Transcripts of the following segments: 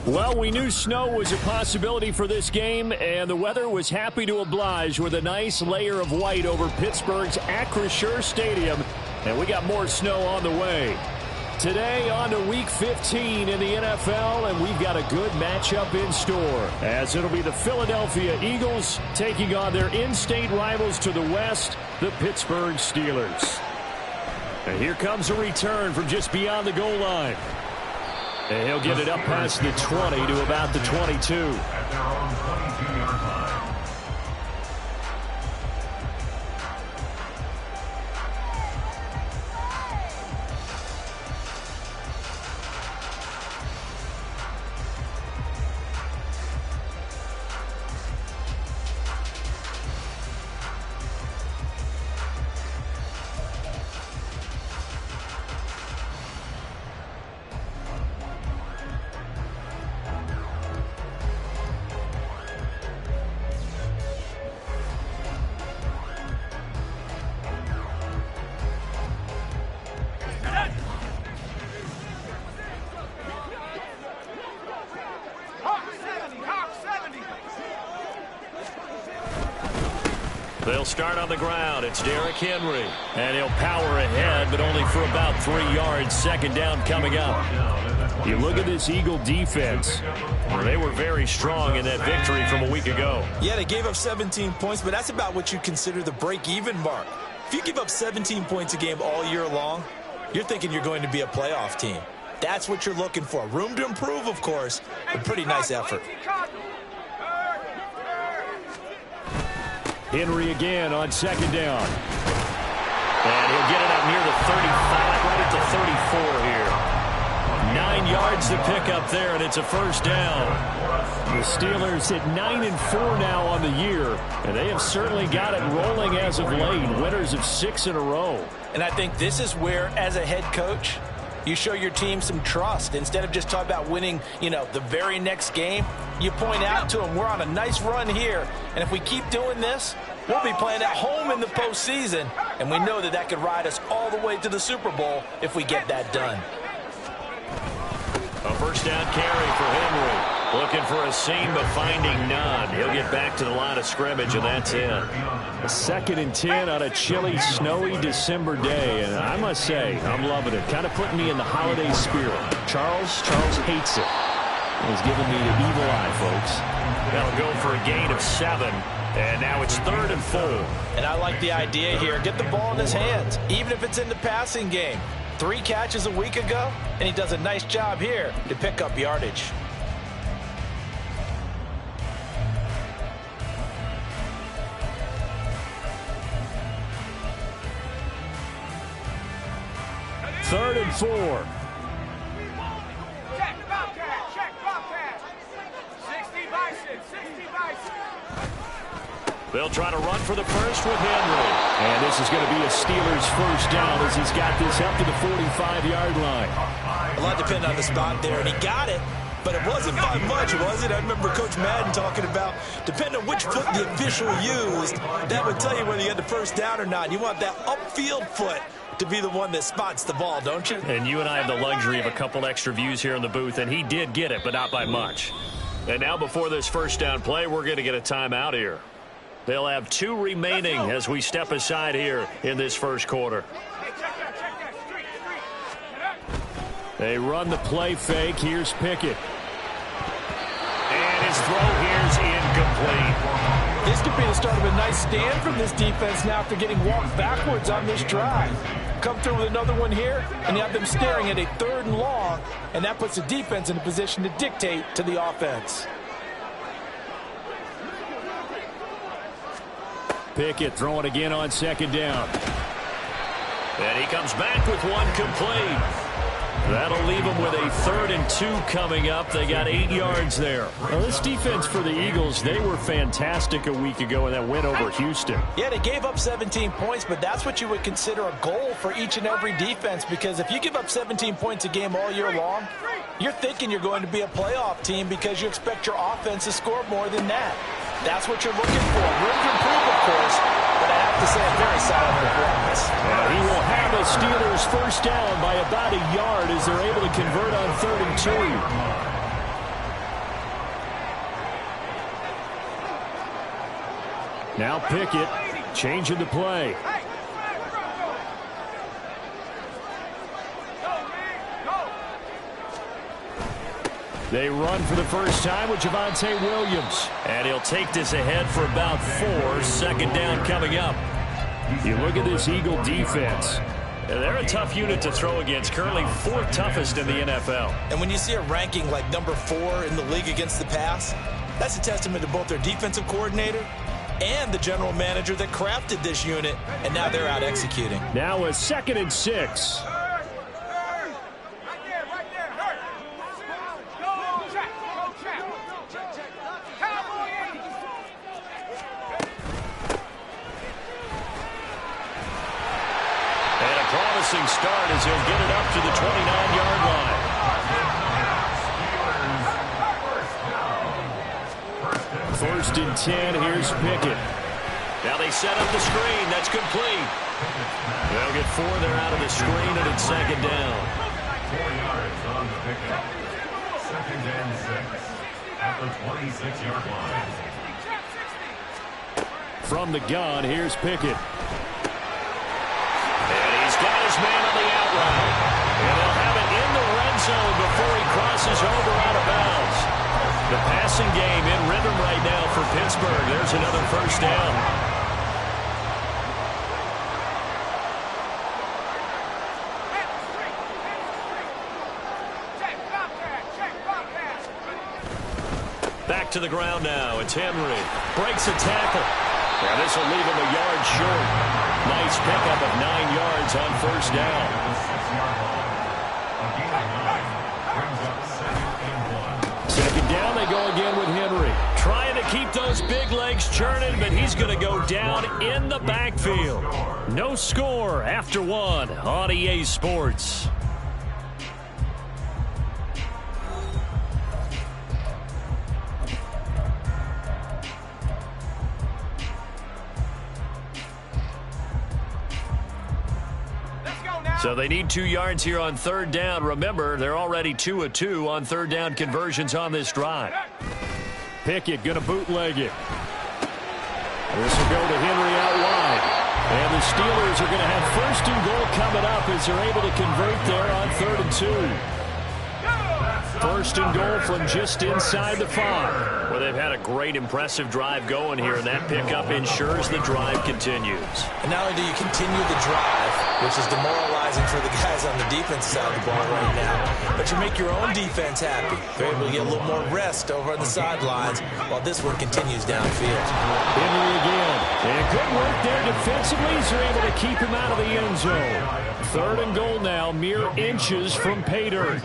Well, we knew snow was a possibility for this game, and the weather was happy to oblige with a nice layer of white over Pittsburgh's Acrisure Stadium, and we got more snow on the way. Today on to Week 15 in the NFL, and we've got a good matchup in store, as it'll be the Philadelphia Eagles taking on their in-state rivals to the west, the Pittsburgh Steelers. And here comes a return from just beyond the goal line. And he'll get it up past the 20 to about the 22. At their own 22-yard line. They'll start on the ground. It's Derrick Henry. And he'll power ahead, but only for about 3 yards. Second down coming up. You look at this Eagle defense. They were very strong in that victory from a week ago. Yeah, they gave up 17 points, but that's about what you consider the break-even mark. If you give up 17 points a game all year long, you're thinking you're going to be a playoff team. That's what you're looking for. Room to improve, of course, but pretty nice effort. Henry again on second down. And he'll get it up near the 35, right at the 34 here. 9 yards to pick up there, and it's a first down. The Steelers at 9-4 now on the year, and they have certainly got it rolling as of late. Winners of 6 in a row. And I think this is where, as a head coach, you show your team some trust. Instead of just talking about winning, the very next game, you point out to them, we're on a nice run here, and if we keep doing this, we'll be playing at home in the postseason, and we know that that could ride us all the way to the Super Bowl if we get that done. A first down carry for Henry. Looking for a seam, but finding none. He'll get back to the line of scrimmage, and that's it. A 2nd and 10 on a chilly, snowy December day, and I must say, I'm loving it. Kind of putting me in the holiday spirit. Charles hates it. He's giving me the evil eye, folks. That'll go for a gain of 7, and now it's 3rd and 4. And I like the idea here. Get the ball in his hands, even if it's in the passing game. 3 catches a week ago, and he does a nice job here to pick up yardage. Third and 4. Check Bobcat. 60 Bison. They'll try to run for the first with Henry. And this is going to be a Steelers first down as he's got this up to the 45-yard line. A lot depending on the spot there, and he got it. But it wasn't by much, was it? I remember Coach Madden talking about, depending on which foot the official used, that would tell you whether you had the first down or not. You want that upfield foot to be the one that spots the ball, don't you? And you and I have the luxury of a couple extra views here in the booth, and he did get it, but not by much. And now before this first down play, we're going to get a timeout here. They'll have 2 remaining as we step aside here in this first quarter. They run the play fake. Here's Pickett. And his throw here's incomplete. This could be the start of a nice stand from this defense now after getting walked backwards on this drive. Come through with another one here, and you have them staring at a 3rd and long, and that puts the defense in a position to dictate to the offense. Pickett throwing again on 2nd down. And he comes back with one complete. That'll leave them with a 3rd and 2 coming up. They got 8 yards there. Now, this defense for the Eagles, they were fantastic a week ago in that win over Houston. Yeah, they gave up 17 points, but that's what you would consider a goal for each and every defense, because if you give up 17 points a game all year long, you're thinking you're going to be a playoff team because you expect your offense to score more than that. That's what you're looking for. Room to improve, of course, but I have to say a very solid performance. He will have the Steelers first down by about a yard as they're able to convert on 3rd and 2. Now Pickett changing the play. They run for the first time with Javonte Williams. And he'll take this ahead for about 4. 2nd down coming up. You look at this Eagle defense. They're a tough unit to throw against, currently 4th toughest in the NFL. And when you see a ranking like number 4 in the league against the pass, that's a testament to both their defensive coordinator and the general manager that crafted this unit, and now they're out executing. Now a 2nd and 6. Start as he'll get it up to the 29-yard line. 1st and 10. Here's Pickett. Now they set up the screen. That's complete. They'll get 4 there out of the screen, and it's 2nd down. 4 yards on the pickup. 2nd and 6 at the 26-yard line. From the gun, here's Pickett. Got his man on the out route. And they'll have it in the red zone before he crosses over out of bounds. The passing game in rhythm right now for Pittsburgh. There's another first down. Back to the ground now. It's Henry. Breaks a tackle. Now this will leave him a yard short. Nice pickup of 9 yards on first down. 2nd down, they go again with Henry. Trying to keep those big legs churning, but he's going to go down in the backfield. No score after 1 on EA Sports. So they need 2 yards here on 3rd down. Remember, they're already 2 of 2 on 3rd down conversions on this drive. Pickett going to bootleg it. This will go to Henry out wide. And the Steelers are going to have 1st and goal coming up as they're able to convert there on 3rd and 2. 1st and goal from just inside the 5. Well, they've had a great, impressive drive going here, and that pickup ensures the drive continues. And not only do you continue the drive, which is demoralizing for the guys on the defense side of the ball right now, but you make your own defense happy. They're able to get a little more rest over on the sidelines while this one continues downfield. Henry again. And good work there defensively as they're able to keep him out of the end zone. 3rd and goal now, mere inches from pay dirt.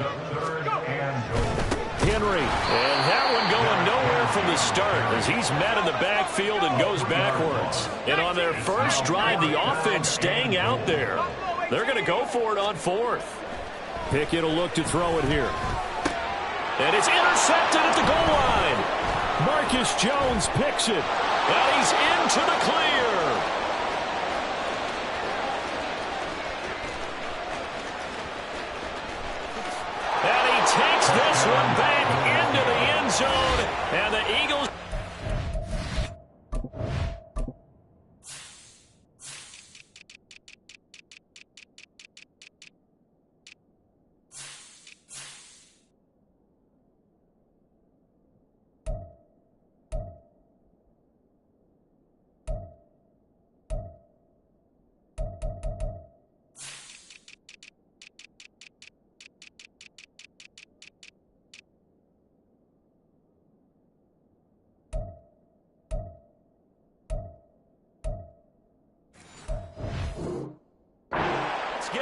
Henry, and that one going nowhere from the start as he's met in the backfield and goes backwards. And on their first drive, the offense staying out there. They're going to go for it on 4th. Pickett will look to throw it here. And it's intercepted at the goal line. Marcus Jones picks it, and he's into the clear. And he takes this one back into the end zone, and the Eagles.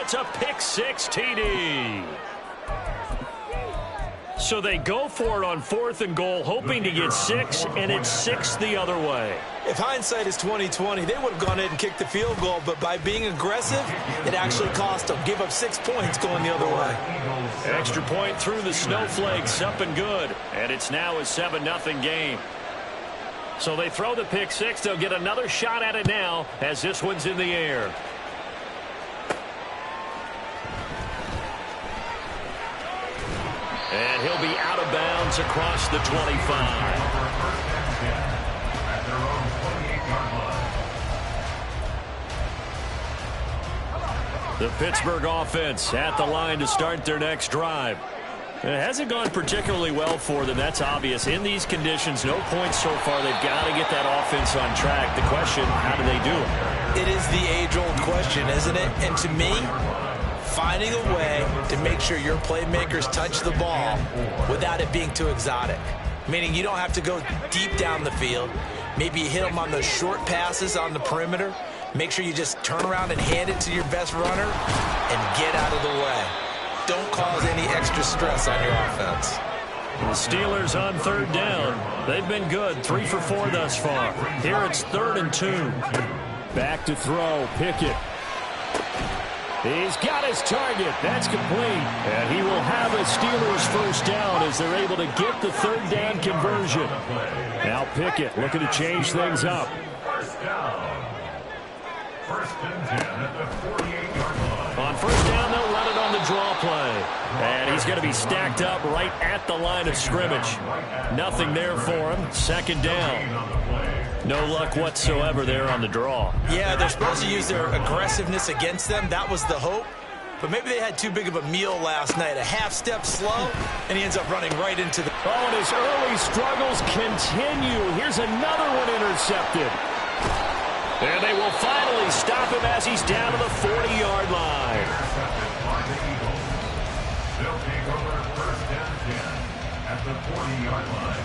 It's a pick-6 TD. So they go for it on 4th and goal, hoping to get 6, and it's 6 the other way. If hindsight is 20/20, they would have gone ahead and kicked the field goal, but by being aggressive, it actually cost them. Give up 6 points going the other way. Extra point through the snowflakes, up and good. And it's now a 7-0 game. So they throw the pick-6. They'll get another shot at it now as this one's in the air. And he'll be out of bounds across the 25. The Pittsburgh offense at the line to start their next drive. It hasn't gone particularly well for them. That's obvious. In these conditions, no points so far. They've got to get that offense on track. The question, how do they do it? It is the age-old question, isn't it? And to me, finding a way to make sure your playmakers touch the ball without it being too exotic. Meaning you don't have to go deep down the field. Maybe you hit them on those short passes on the perimeter. Make sure you just turn around and hand it to your best runner and get out of the way. Don't cause any extra stress on your offense. The Steelers on 3rd down. They've been good, 3 for 4 thus far. Here it's 3rd and 2. Back to throw, Pickett. He's got his target. That's complete. And he will have a Steelers first down as they're able to get the 3rd down conversion. Now Pickett looking to change things up. First down. 1st and 10 at the 48-yard line. On 1st down, they'll run it on the draw play. And he's going to be stacked up right at the line of scrimmage. Nothing there for him. 2nd down. No luck whatsoever there on the draw. Yeah, they're supposed to use their aggressiveness against them. That was the hope. But maybe they had too big of a meal last night. A half step slow, and he ends up running right into the... Oh, and his early struggles continue. Here's another one intercepted. And they will finally stop him as he's down to the 40-yard line. Intercepted by the Eagles. They'll take over 1st and 10 at the 40-yard line.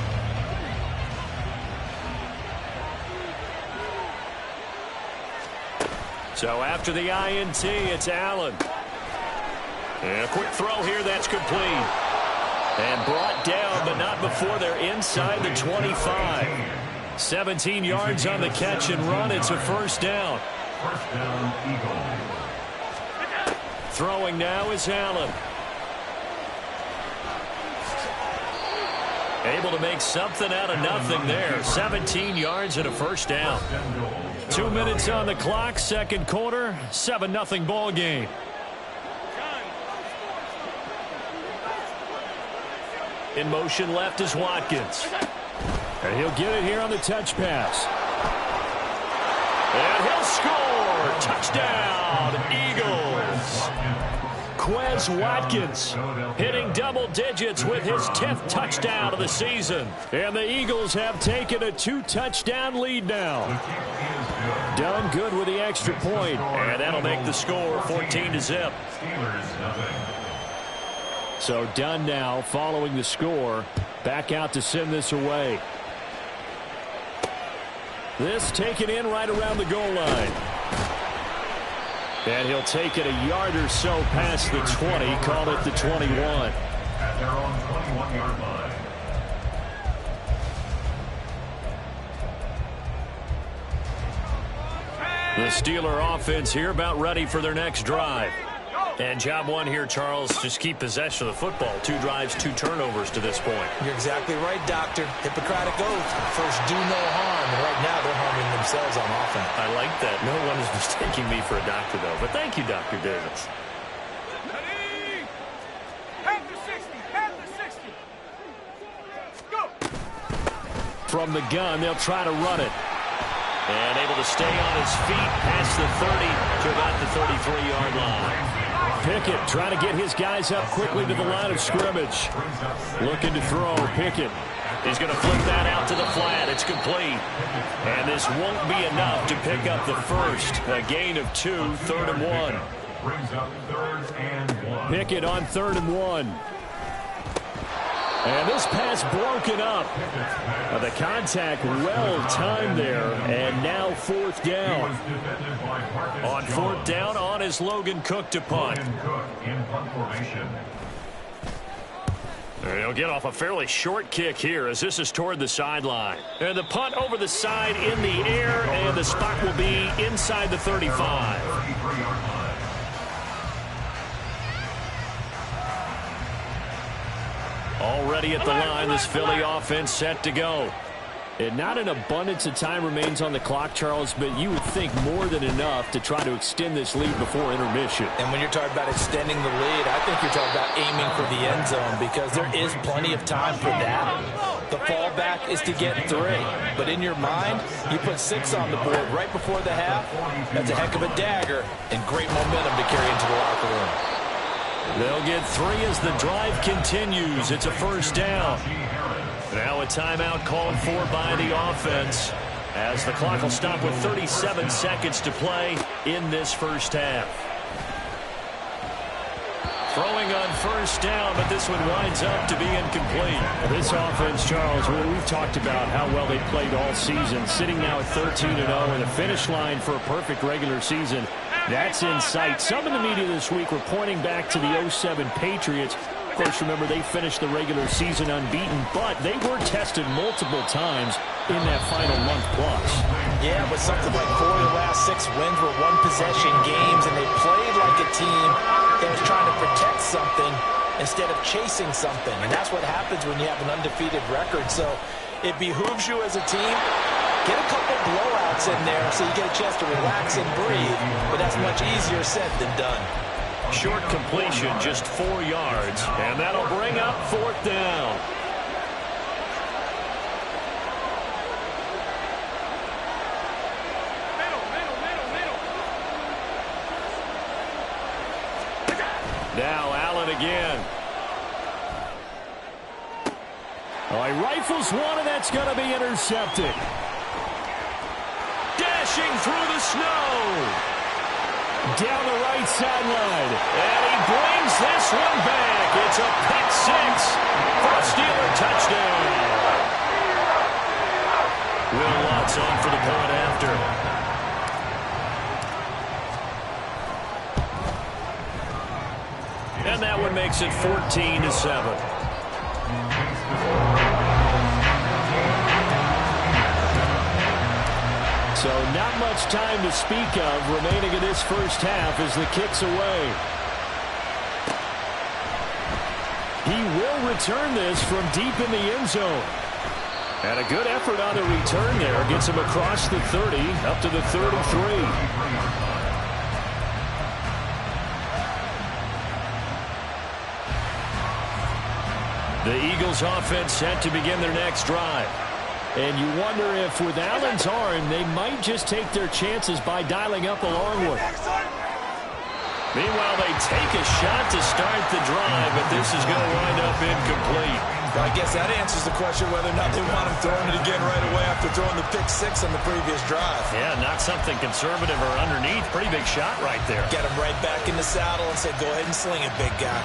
So after the INT, it's Allen. And a quick throw here, that's complete. And brought down, but not before they're inside the 25. 17 yards on the catch and run. It's a 1st down. 1st down, Eagles. Throwing now is Allen. Able to make something out of nothing there. 17 yards and a 1st down. 2 minutes on the clock, 2nd quarter, 7-0 ball game. In motion left is Watkins. And he'll get it here on the touch pass. And he'll score! Touchdown, Eagles! Quez Watkins hitting double digits with his 10th touchdown of the season. And the Eagles have taken a 2-touchdown lead now. Done good with the extra point, and that'll make the score 14-0. So done now following the score. Back out to send this away. This taken in right around the goal line. And he'll take it a yard or so past the 20. Call it the 21. At their own 21-yard line. The Steeler offense here about ready for their next drive. And job one here, Charles, just keep possession of the football. 2 drives, 2 turnovers to this point. You're exactly right, Doctor. Hippocratic oath. First, do no harm. And right now, they're harming themselves on offense. I like that. No one is mistaking me for a doctor, though. But thank you, Dr. Davis. Ready? Head to 60. Head to 60. Go. From the gun, they'll try to run it. And able to stay on his feet past the 30 to about the 33-yard line. Pickett trying to get his guys up quickly to the line of scrimmage. Looking to throw. Pickett is going to flip that out to the flat. It's complete. And this won't be enough to pick up the first. A gain of 2, 3rd and 1. Brings up 3rd and 1. Pickett on 3rd and 1. And this pass broken up. The contact well timed there, and now 4th down. On 4th down, on is Logan Cook to punt. He'll get off a fairly short kick here as this is toward the sideline. And the punt over the side in the air, and the spot will be inside the 35. Already at the line, this Philly offense set to go. And not an abundance of time remains on the clock, Charles, but you would think more than enough to try to extend this lead before intermission. And when you're talking about extending the lead, I think you're talking about aiming for the end zone because there is plenty of time for that. The fallback is to get 3. But in your mind, you put 6 on the board right before the half. That's a heck of a dagger and great momentum to carry into the locker room. They'll get 3 as the drive continues. It's a 1st down. Now a timeout called for by the offense as the clock will stop with 37 seconds to play in this 1st half. Throwing on 1st down, but this one winds up to be incomplete. This offense, Charles, we've talked about how well they played all season, sitting now at 13-0 and a finish line for a perfect regular season. That's in sight. Some in the media this week were pointing back to the 07 Patriots. Of course, remember, they finished the regular season unbeaten, but they were tested multiple times in that final month plus. Yeah, but something like 4 of the last 6 wins were one-possession games, and they played like a team that was trying to protect something instead of chasing something. And that's what happens when you have an undefeated record. So it behooves you as a team, get a couple blowouts in there so you get a chance to relax and breathe, but that's much easier said than done. Short completion, just 4 yards, and that'll bring up 4th down. Now Allen again. Oh, he rifles one, and that's going to be intercepted. Dashing through the snow. Down the right sideline. And he brings this one back. It's a pick 6 for a Steeler touchdown. Will Lutz on for the point after. And that one makes it 14-7. So not much time to speak of remaining in this 1st half as the kick's away. He will return this from deep in the end zone. And a good effort on the return there. Gets him across the 30, up to the 33. The Eagles offense set to begin their next drive. And you wonder if with Allen's arm, they might just take their chances by dialing up a long one. Meanwhile, they take a shot to start the drive, but this is going to wind up incomplete. Well, I guess that answers the question whether or not they want him throwing it again right away after throwing the pick 6 on the previous drive. Yeah, not something conservative or underneath. Pretty big shot right there. Get him right back in the saddle and say, go ahead and sling it, big guy.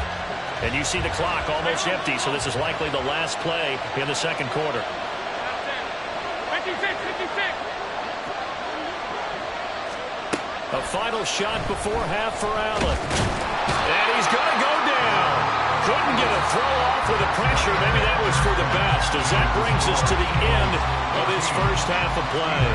And you see the clock almost empty, so this is likely the last play in the 2nd quarter. 56. A final shot before half for Allen. And he's going to go down. Couldn't get a throw off with the pressure. Maybe that was for the best, as that brings us to the end of this 1st half of play.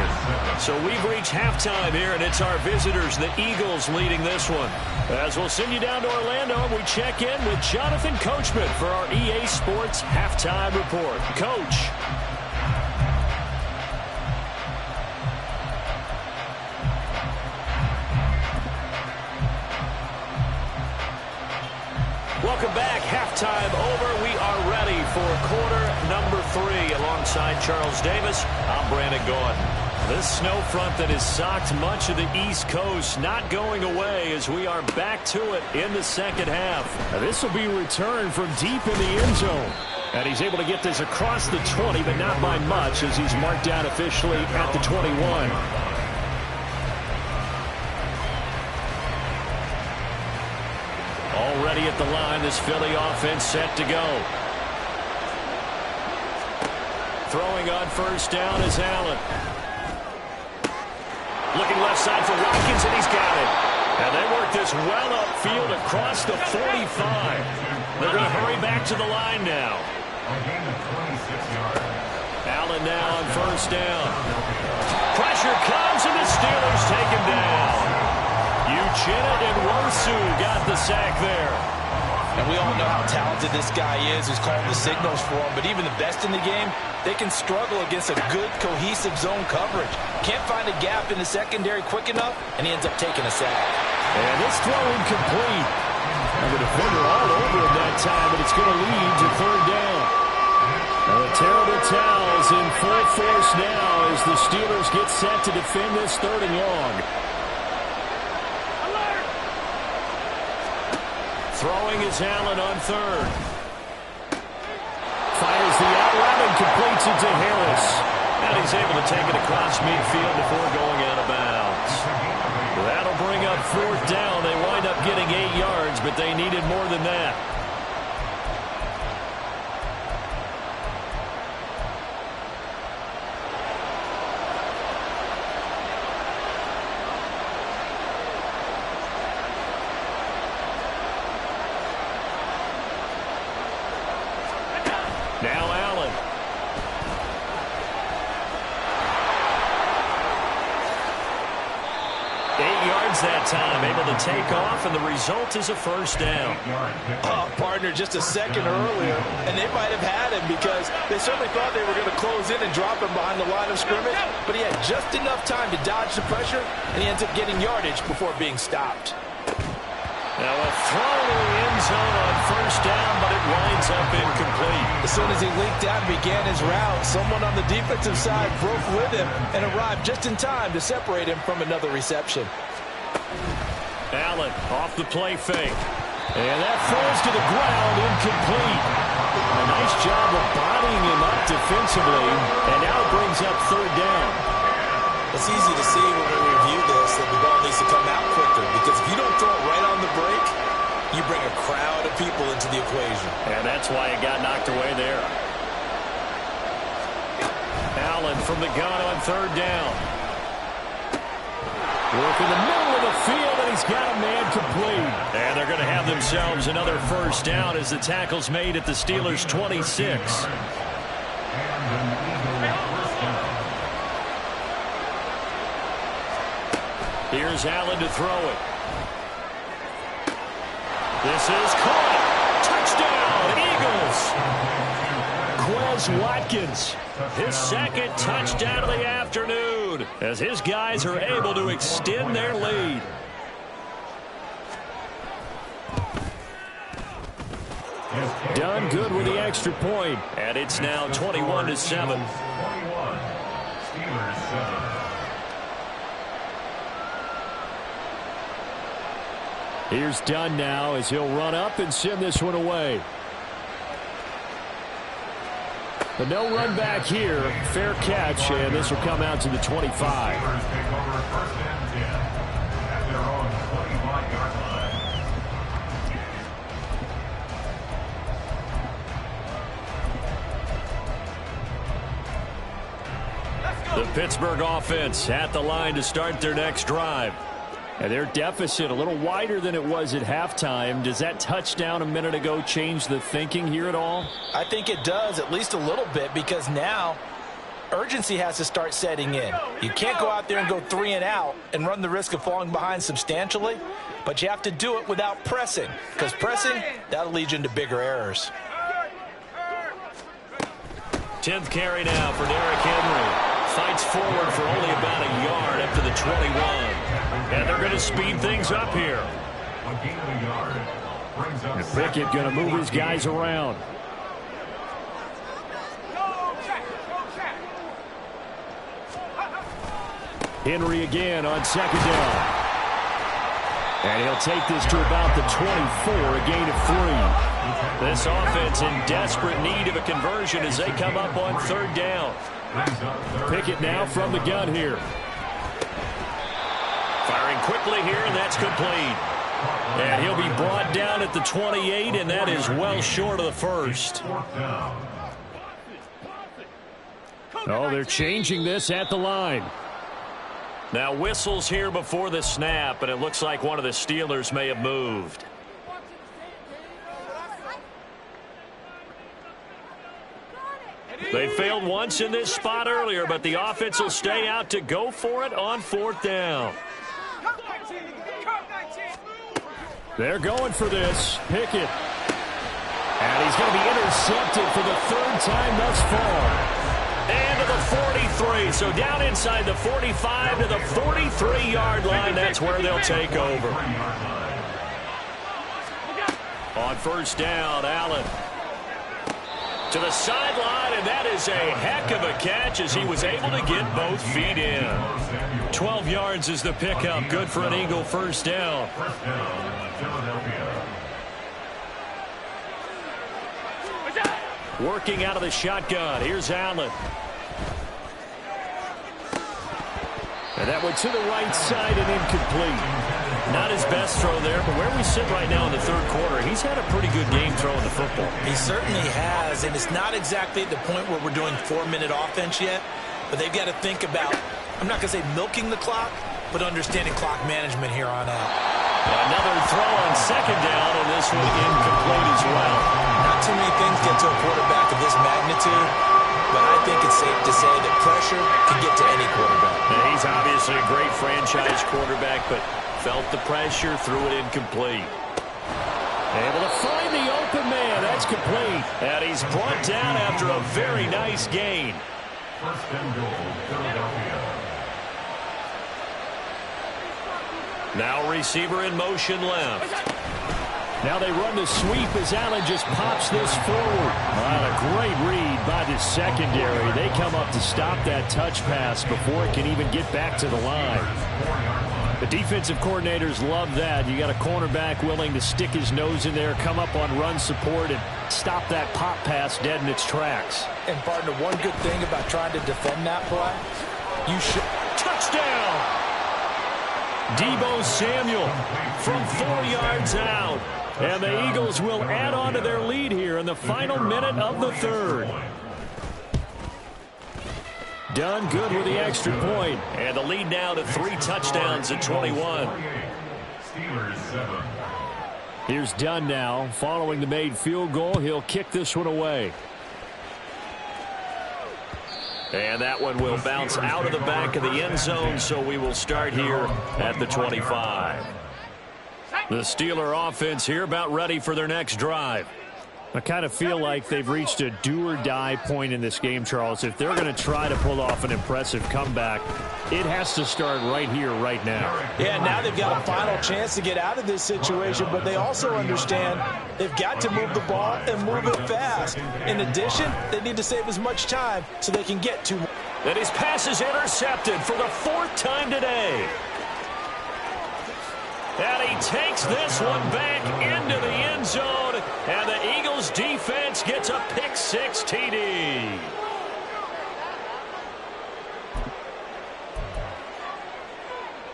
So we've reached halftime here, and it's our visitors, the Eagles, leading this one. As we'll send you down to Orlando, and we check in with Jonathan Coachman for our EA Sports Halftime Report. Coach. Welcome back. Halftime over. We are ready for quarter number 3. Alongside Charles Davis, I'm Brandon Gordon. This snow front that has socked much of the East Coast not going away as we are back to it in the 2nd half. Now, this will be returned from deep in the end zone. And he's able to get this across the 20, but not by much as he's marked down officially at the 21. Already at the line, this Philly offense set to go. Throwing on first down is Allen. Looking left side for Watkins, and he's got it. And they work this well upfield across the 45. They're going to hurry back to the line now. Allen now on first down. Pressure comes, and the Steelers take him down. Uchenna and Wosu got the sack there. And we all know how talented this guy is who's calling the signals for him. But even the best in the game, they can struggle against a good, cohesive zone coverage. Can't find a gap in the secondary quick enough, and he ends up taking a sack. And this throw incomplete. And the defender all over him that time, but it's going to lead to third down. And the terrible towels in full force now as the Steelers get set to defend this third and long. Throwing is Allen on third. Fires the out route and completes it to Harris. And he's able to take it across midfield before going out of bounds. That'll bring up fourth down. They wind up getting 8 yards, but they needed more than that. Now Allen. 8 yards that time, able to take off, and the result is a first down. Oh, partner, just a second earlier, and they might have had him because they certainly thought they were going to close in and drop him behind the line of scrimmage, but he had just enough time to dodge the pressure, and he ends up getting yardage before being stopped. Now a throw to the end zone on first down, but it winds up incomplete. As soon as he leaked out and began his route, someone on the defensive side broke with him and arrived just in time to separate him from another reception. Allen off the play fake. And that falls to the ground, incomplete. A nice job of bodying him up defensively, and now it brings up third down. It's easy to see when we review this that the ball needs to come out quicker, because if you don't throw it right on the break, you bring a crowd of people into the equation. And that's why it got knocked away there. Allen from the gun on third down. Work in the middle of the field, and he's got a man complete. And they're going to have themselves another first down as the tackle's made at the Steelers' 26. Here's Allen to throw it. This is caught. Touchdown, Eagles. Quez Watkins, his second touchdown of the afternoon, as his guys are able to extend their lead. Done good with the extra point, and it's now 21-7. 21. Steelers 7. Here's Dunn now as he'll run up and send this one away. But no run back here. Fair catch, and this will come out to the 25. Steelers take over first and 10 at their own 25-yard line. The Pittsburgh offense at the line to start their next drive. And their deficit a little wider than it was at halftime. Does that touchdown a minute ago change the thinking here at all? I think it does, at least a little bit, because now urgency has to start setting in. You can't go out there and go 3 and out and run the risk of falling behind substantially, but you have to do it without pressing, because pressing, that'll lead you into bigger errors. 10th carry now for Derrick Henry. Fights forward for only about a yard up to the 21. And they're going to speed things up here. A gain of a yard brings up Pickett going to move his guys around. Henry again on second down. And he'll take this to about the 24, a gain of 3. This offense in desperate need of a conversion as they come up on third down. Pickett now from the gun here. Firing quickly here, and that's complete. And he'll be brought down at the 28, and that is well short of the first. Oh, they're changing this at the line. Now whistles here before the snap, and it looks like one of the Steelers may have moved. They failed once in this spot earlier, but the offense will stay out to go for it on 4th down. They're going for this. Pickett. And he's going to be intercepted for the 3rd time thus far. And to the 43. So down inside the 45 to the 43-yard line. That's where they'll take over. On 1st down, Allen. To the sideline, and that is a heck of a catch as he was able to get both feet in. 12 yards is the pickup. Good for an Eagle 1st down. Working out of the shotgun. Here's Allen. And that went to the right side and incomplete. Not his best throw there, but where we sit right now in the 3rd quarter, he's had a pretty good game throwing the football. He certainly has, and it's not exactly at the point where we're doing 4-minute offense yet, but they've got to think about, I'm not going to say milking the clock, but understanding clock management here on out. Another throw on 2nd down, and this one incomplete as well. Not too many things get to a quarterback of this magnitude, but I think it's safe to say that pressure can get to any quarterback. And he's obviously a great franchise quarterback, but felt the pressure, threw it incomplete. Able to find the open man. That's complete. And he's brought down after a very nice gain. 1st and goal, Philadelphia. Now receiver in motion left. Now they run the sweep as Allen just pops this forward. A great read by the secondary. They come up to stop that touch pass before it can even get back to the line. The defensive coordinators love that. You got a cornerback willing to stick his nose in there, come up on run support, and stop that pop pass dead in its tracks. And partner, one good thing about trying to defend that play, you should. Touchdown! Deebo Samuel from 4 yards out. And the Eagles will add on to their lead here in the final minute of the 3rd. Done good with the extra point. And the lead now to 3 touchdowns at 21. Steelers 7. Here's Dunn now. Following the made field goal, he'll kick this one away. And that one will bounce out of the back of the end zone, so we will start here at the 25. The Steeler offense here about ready for their next drive. I kind of feel like they've reached a do-or-die point in this game, Charles. If they're going to try to pull off an impressive comeback, it has to start right here, right now. Yeah, now they've got a final chance to get out of this situation, but they also understand they've got to move the ball and move it fast. In addition, they need to save as much time so they can get to. And his pass is intercepted for the 4th time today. And he takes this one back into the end zone. And the Eagles defense gets a pick-6 TD.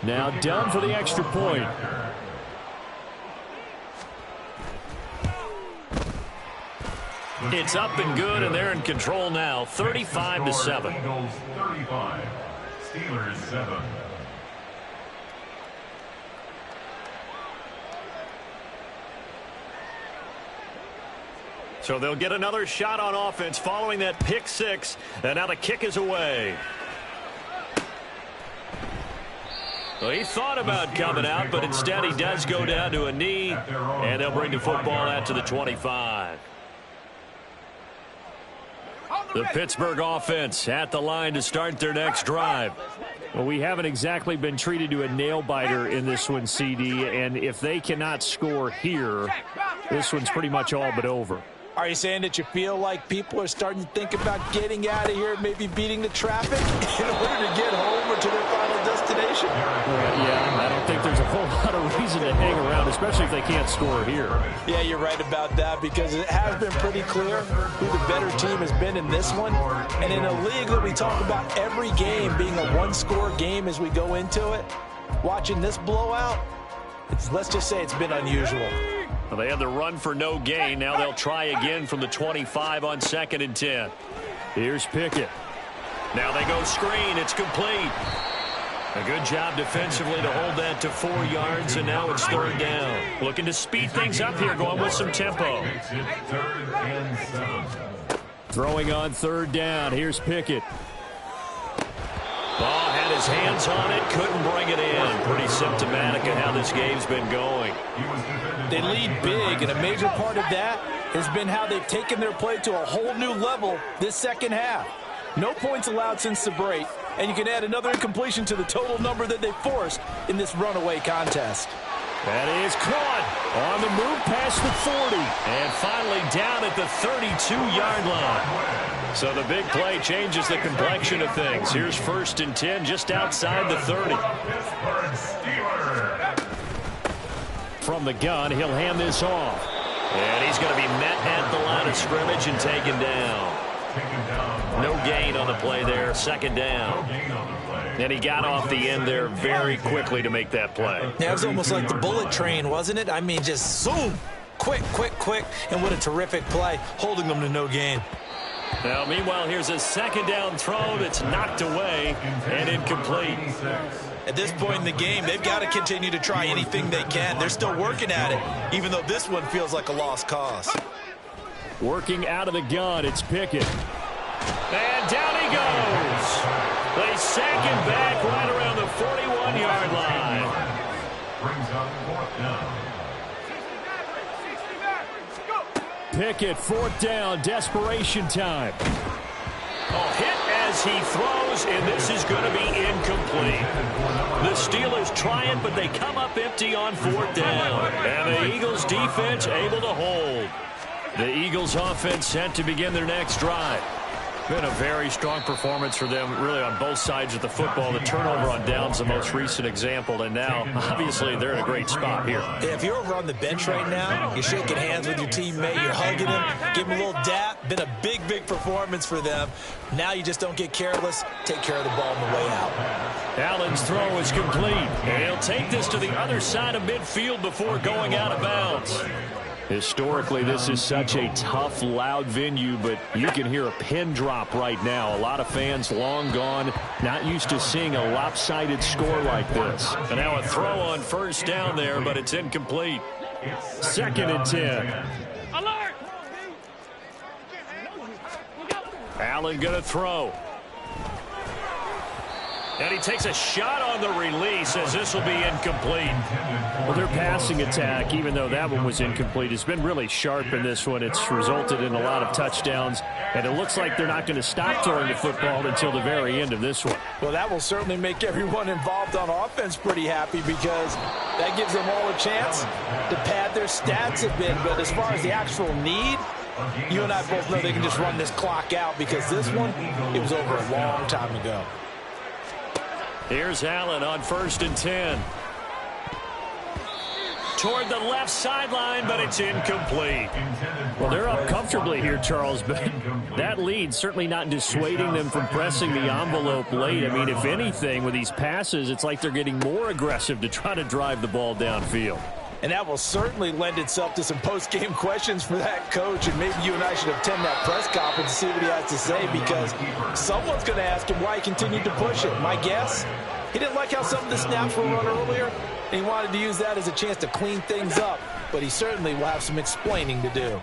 Now done for the extra point. It's up and good, and they're in control now. 35-7. Eagles 35. Steelers 7. So they'll get another shot on offense following that pick-6, and now the kick is away. Well, he thought about coming out, but instead he does go down to a knee, and they'll bring the football out to the 25. The Pittsburgh offense at the line to start their next drive. Well, we haven't exactly been treated to a nail-biter in this one, CD, and if they cannot score here, this one's pretty much all but over. Are you saying that you feel like people are starting to think about getting out of here, maybe beating the traffic in order to get home or to their final destination? Yeah, I don't think there's a whole lot of reason to hang around, especially if they can't score here. Yeah, you're right about that, because it has been pretty clear who the better team has been in this one. And in a league that we talk about every game being a one-score game as we go into it, watching this blowout, let's just say it's been unusual. Well, they had the run for no gain. Now they'll try again from the 25 on 2nd and 10. Here's Pickett. Now they go screen. It's complete. A good job defensively to hold that to 4 yards, and now it's 3rd down. Looking to speed things up here, going with some tempo. Throwing on 3rd down. Here's Pickett. Ball had his hands on it, couldn't bring it in. Pretty symptomatic of how this game's been going. They lead big, and a major part of that has been how they've taken their play to a whole new level this second half. No points allowed since the break, and you can add another incompletion to the total number that they forced in this runaway contest. That is caught on the move past the 40, and finally down at the 32-yard line. So the big play changes the complexion of things. Here's 1st and 10 just outside the 30. From the gun, he'll hand this off. And he's going to be met at the line of scrimmage and taken down. No gain on the play there, 2nd down. And he got off the end there very quickly to make that play. Yeah, it was almost like the bullet train, wasn't it? I mean, just zoom, quick, and what a terrific play, holding them to no gain. Now, meanwhile, here's a 2nd down throw that's knocked away and incomplete. At this point in the game, they've got to continue to try anything they can. They're still working at it, even though this one feels like a lost cause. Working out of the gun, it's Pickett. And down he goes. They sack him back right around the 41-yard line. Brings up 4th down. Pickett, 4th down, desperation time. Oh, hit as he throws, and this is going to be incomplete. The Steelers try it, but they come up empty on 4th down. And the Eagles defense able to hold. The Eagles offense set to begin their next drive. Been a very strong performance for them, really, on both sides of the football. The turnover on downs, the most recent example, and now, obviously, they're in a great spot here. Yeah, if you're over on the bench right now, you're shaking hands with your teammate, you're hugging him, give him a little dap. Been a big performance for them. Now you just don't get careless. Take care of the ball on the way out. Allen's throw is complete, and he'll take this to the other side of midfield before going out of bounds. Historically, this is such a tough, loud venue, but you can hear a pin drop right now. A lot of fans long gone, not used to seeing a lopsided score like this. And now a throw on 1st down there, but it's incomplete. 2nd and 10. Alert! Allen going to throw. And he takes a shot on the release as this will be incomplete. Well, their passing attack, even though that one was incomplete, has been really sharp in this one. It's resulted in a lot of touchdowns, and it looks like they're not going to stop throwing the football until the very end of this one. Well, that will certainly make everyone involved on offense pretty happy because that gives them all a chance to pad their stats a bit. But as far as the actual need, you and I both know they can just run this clock out because this one, it was over a long time ago. Here's Allen on 1st and 10. Toward the left sideline, but it's incomplete. Well, they're up comfortably here, Charles, but that lead certainly not dissuading them from pressing the envelope late. I mean, if anything, with these passes, it's like they're getting more aggressive to try to drive the ball downfield. And that will certainly lend itself to some post-game questions for that coach. And maybe you and I should attend that press conference and see what he has to say, because someone's going to ask him why he continued to push it. My guess, he didn't like how some of the snaps were run earlier, and he wanted to use that as a chance to clean things up. But he certainly will have some explaining to do.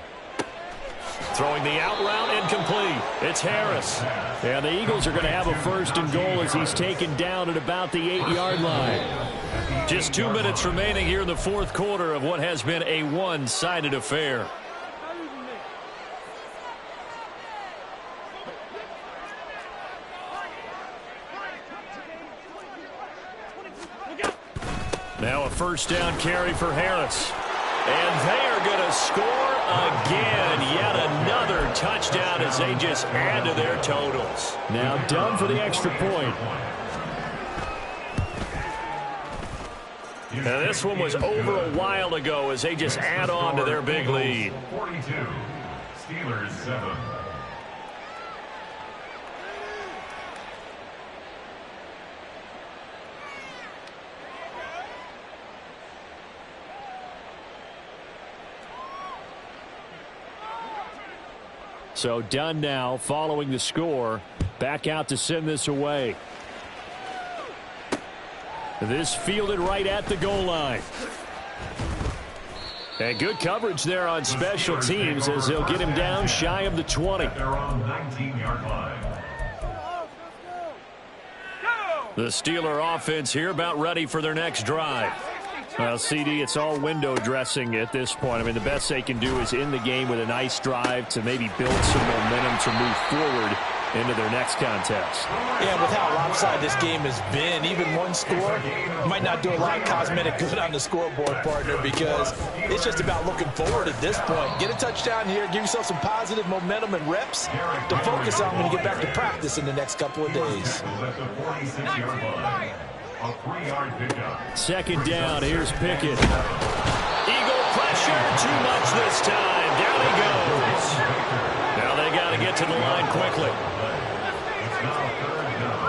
Throwing the out route, incomplete. It's Harris. And the Eagles are going to have a 1st and goal as he's taken down at about the 8-yard line. Just 2 minutes remaining here in the 4th quarter of what has been a one-sided affair. Now a 1st down carry for Harris. And they are going to score again. Yet another touchdown as they just add to their totals. Now done for the extra point. Now this one was over a while ago as they just add on to their big lead. 42. Steelers 7. So done now following the score. Back out to send this away. This fielded right at the goal line. And good coverage there on special teams as they'll get him down shy of the 20. They're on 19-yard line. The Steeler offense here about ready for their next drive. Well, CD, it's all window dressing at this point. I mean, the best they can do is end the game with a nice drive to maybe build some momentum to move forward into their next contest. Yeah, with how lopsided this game has been, even one score might not do a lot of cosmetic good on the scoreboard, partner, because it's just about looking forward at this point. Get a touchdown here, give yourself some positive momentum and reps to focus on when you get back to practice in the next couple of days. A 3-yard pickup. Second down, here's Pickett. Eagle pressure, too much this time. Down he goes. Now they got to get to the line quickly. It's now 3rd down.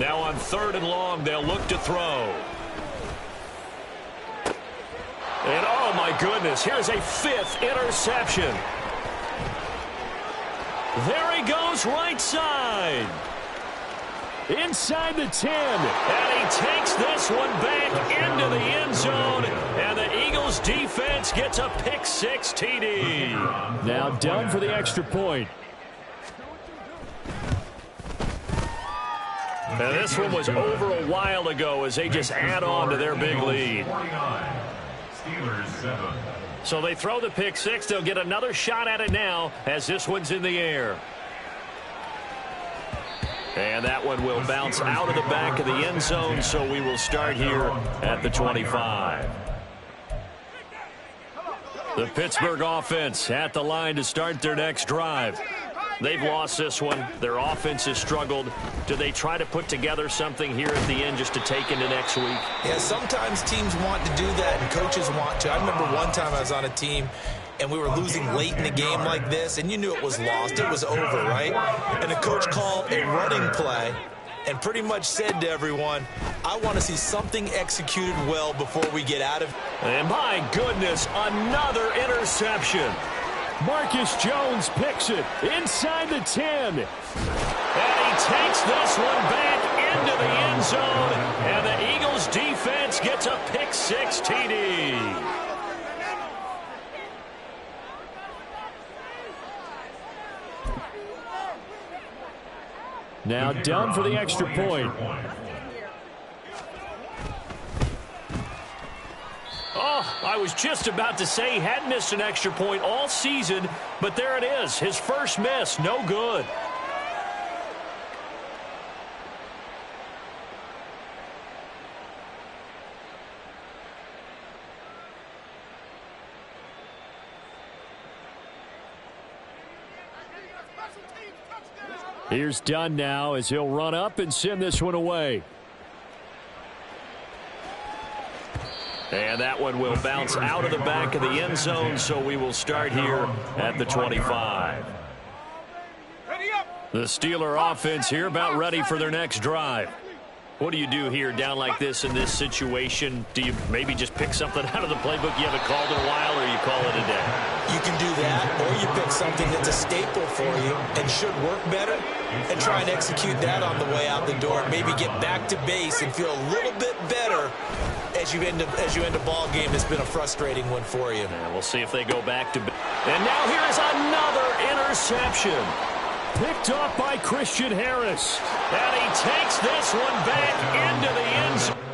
Now on 3rd and long, they'll look to throw. And oh my goodness, here's a 5th interception. There he goes, right side. Inside the 10. And he takes this one back into the end zone. And the Eagles defense gets a pick 6 TD. Now done for the extra point. And this one was over a while ago as they just add on to their big lead. Steelers 7. So they throw the pick 6. They'll get another shot at it now as this one's in the air. And that one will bounce out of the back of the end zone, so we will start here at the 25. The Pittsburgh offense at the line to start their next drive. They've lost this one. Their offense has struggled. Do they try to put together something here at the end just to take into next week? Yeah, sometimes teams want to do that and coaches want to. I remember one time I was on a team and we were losing late in the game like this, and you knew it was lost. It was over, right? And the coach called a running play and pretty much said to everyone, I want to see something executed well before we get out of it. And my goodness, another interception. Marcus Jones picks it inside the 10. And he takes this one back into the end zone. And the Eagles defense gets a pick 6 TD. Now done for the extra point. Oh, I was just about to say he hadn't missed an extra point all season, but there it is. His first miss, no good. Here's Dunn now as he'll run up and send this one away. And that one will bounce out of the back of the end zone, so we will start here at the 25. The Steeler offense here about ready for their next drive. What do you do here down like this in this situation? Do you maybe just pick something out of the playbook you haven't called in a while, or you call it a day? You can do that, or you pick something that's a staple for you and should work better and try and execute that on the way out the door. Maybe get back to base and feel a little bit better as you end a ball game that's been a frustrating one for you. And we'll see if they go back to. And now here is another interception. Picked off by Christian Harris. And he takes this one back into the end zone.